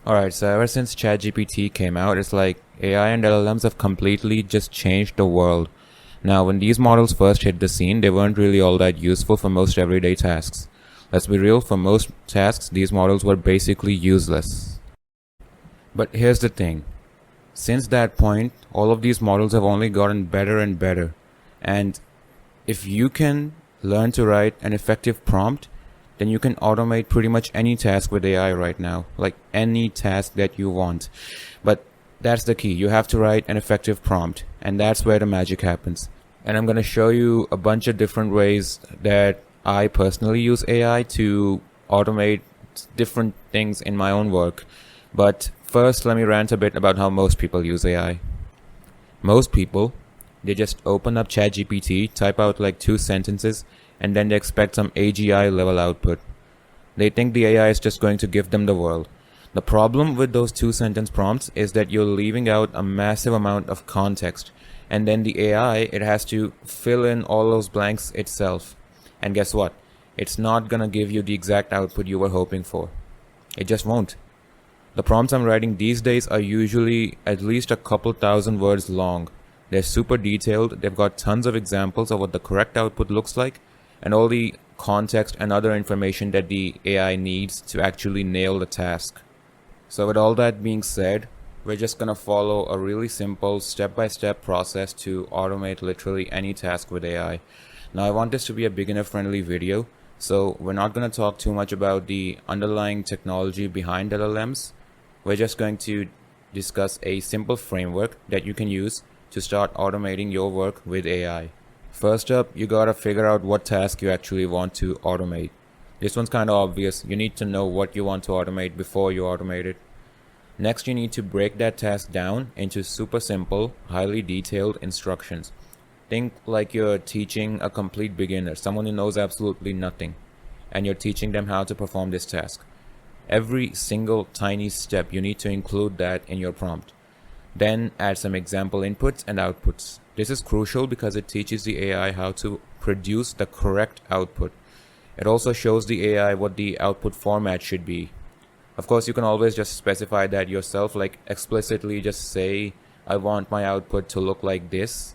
Alright, so ever since ChatGPT came out, it's like AI and LLMs have completely just changed the world. Now, when these models first hit the scene, they weren't really all that useful for most everyday tasks. Let's be real, for most tasks, these models were basically useless. But here's the thing. Since that point, all of these models have only gotten better and better. And if you can learn to write an effective prompt, then you can automate pretty much any task with AI right now, like any task that you want. But that's the key. You have to write an effective prompt, and that's where the magic happens. And I'm going to show you a bunch of different ways that I personally use AI to automate different things in my own work. But first, let me rant a bit about how most people use AI. Most people, they just open up ChatGPT, type out like 2 sentences, and then they expect some AGI level output. They think the AI is just going to give them the world. The problem with those 2 sentence prompts is that you're leaving out a massive amount of context, and then the AI, it has to fill in all those blanks itself. And guess what? It's not gonna give you the exact output you were hoping for. It just won't. The prompts I'm writing these days are usually at least a couple thousand words long. They're super detailed, they've got tons of examples of what the correct output looks like, and all the context and other information that the AI needs to actually nail the task. So with all that being said, we're just gonna follow a really simple step-by-step process to automate literally any task with AI. Now I want this to be a beginner-friendly video, so we're not gonna talk too much about the underlying technology behind LLMs. We're just going to discuss a simple framework that you can use to start automating your work with AI. First up, you gotta figure out what task you actually want to automate. This one's kinda obvious. You need to know what you want to automate before you automate it. Next, you need to break that task down into super simple, highly detailed instructions. Think like you're teaching a complete beginner, someone who knows absolutely nothing, and you're teaching them how to perform this task. Every single tiny step, you need to include that in your prompt. Then add some example inputs and outputs. This is crucial because it teaches the AI how to produce the correct output. It also shows the AI what the output format should be. Of course, you can always just specify that yourself, like explicitly just say, I want my output to look like this.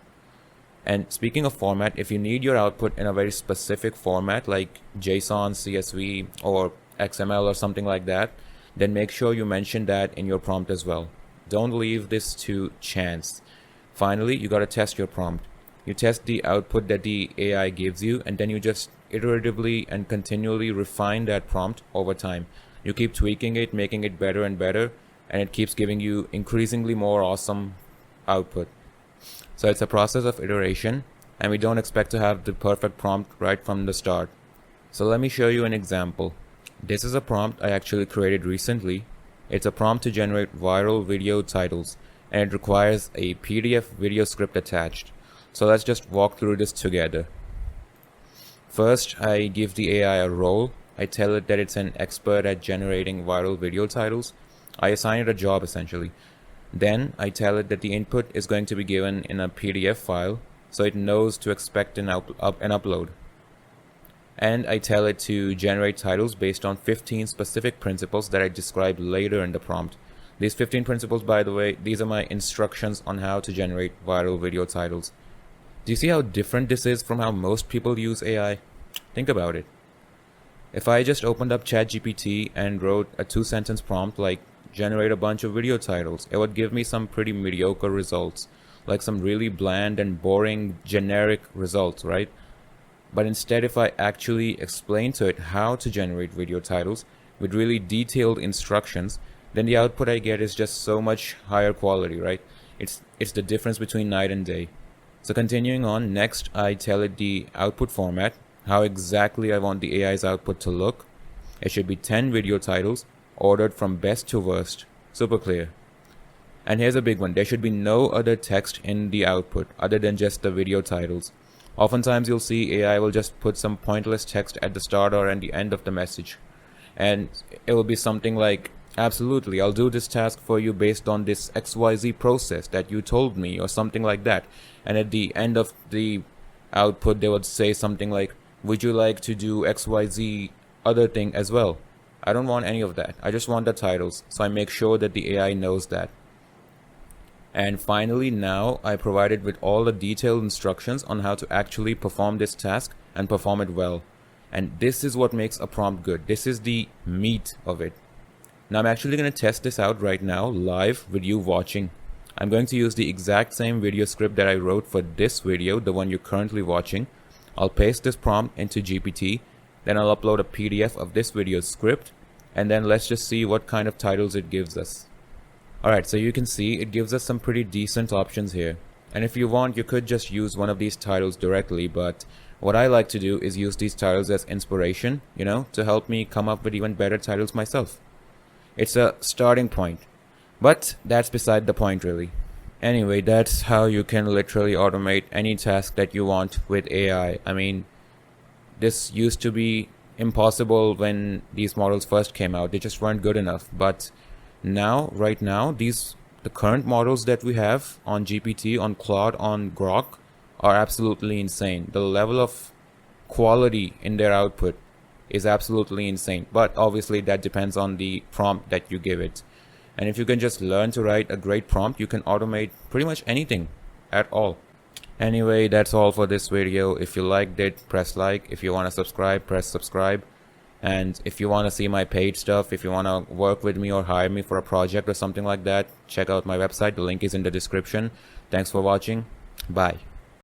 And speaking of format, if you need your output in a very specific format like JSON, CSV, or XML or something like that, then make sure you mention that in your prompt as well. Don't leave this to chance. Finally, you gotta test your prompt. You test the output that the AI gives you, and then you just iteratively and continually refine that prompt over time. You keep tweaking it, making it better and better, and it keeps giving you increasingly more awesome output. So it's a process of iteration, and we don't expect to have the perfect prompt right from the start. So let me show you an example. This is a prompt I actually created recently. It's a prompt to generate viral video titles, and it requires a PDF video script attached. So let's just walk through this together. First, I give the AI a role. I tell it that it's an expert at generating viral video titles. I assign it a job essentially. Then I tell it that the input is going to be given in a PDF file, so it knows to expect an upload. And I tell it to generate titles based on 15 specific principles that I describe later in the prompt. These 15 principles, by the way, these are my instructions on how to generate viral video titles. Do you see how different this is from how most people use AI? Think about it. If I just opened up ChatGPT and wrote a 2 sentence prompt like generate a bunch of video titles, it would give me some pretty mediocre results, like some really bland and boring generic results, right? But instead, if I actually explain to it how to generate video titles with really detailed instructions, then the output I get is just so much higher quality, right? It's the difference between night and day. So continuing on, next I tell it the output format, how exactly I want the AI's output to look. It should be 10 video titles, ordered from best to worst. Super clear. And here's a big one. There should be no other text in the output other than just the video titles. Oftentimes you'll see AI will just put some pointless text at the start or at the end of the message. And it will be something like, absolutely, I'll do this task for you based on this XYZ process that you told me, or something like that. And at the end of the output, they would say something like, would you like to do XYZ other thing as well? I don't want any of that. I just want the titles. So I make sure that the AI knows that. And finally, now I provide it with all the detailed instructions on how to actually perform this task and perform it well. And this is what makes a prompt good. This is the meat of it. Now I'm actually going to test this out right now live with you watching. I'm going to use the exact same video script that I wrote for this video, the one you're currently watching. I'll paste this prompt into GPT, then I'll upload a PDF of this video script, and then let's just see what kind of titles it gives us. Alright, so you can see it gives us some pretty decent options here. And if you want, you could just use one of these titles directly, but what I like to do is use these titles as inspiration, to help me come up with even better titles myself. It's a starting point, but that's beside the point really. Anyway, that's how you can literally automate any task that you want with AI. I mean, this used to be impossible when these models first came out. They just weren't good enough. But now, right now, the current models that we have on GPT, on Claude, on Grok are absolutely insane. The level of quality in their output is absolutely insane. But obviously that depends on the prompt that you give it. And if you can just learn to write a great prompt, you can automate pretty much anything at all. Anyway, that's all for this video. If you liked it, press like. If you want to subscribe, press subscribe. And if you want to see my paid stuff, if you want to work with me or hire me for a project or something like that, check out my website. The link is in the description. Thanks for watching. Bye.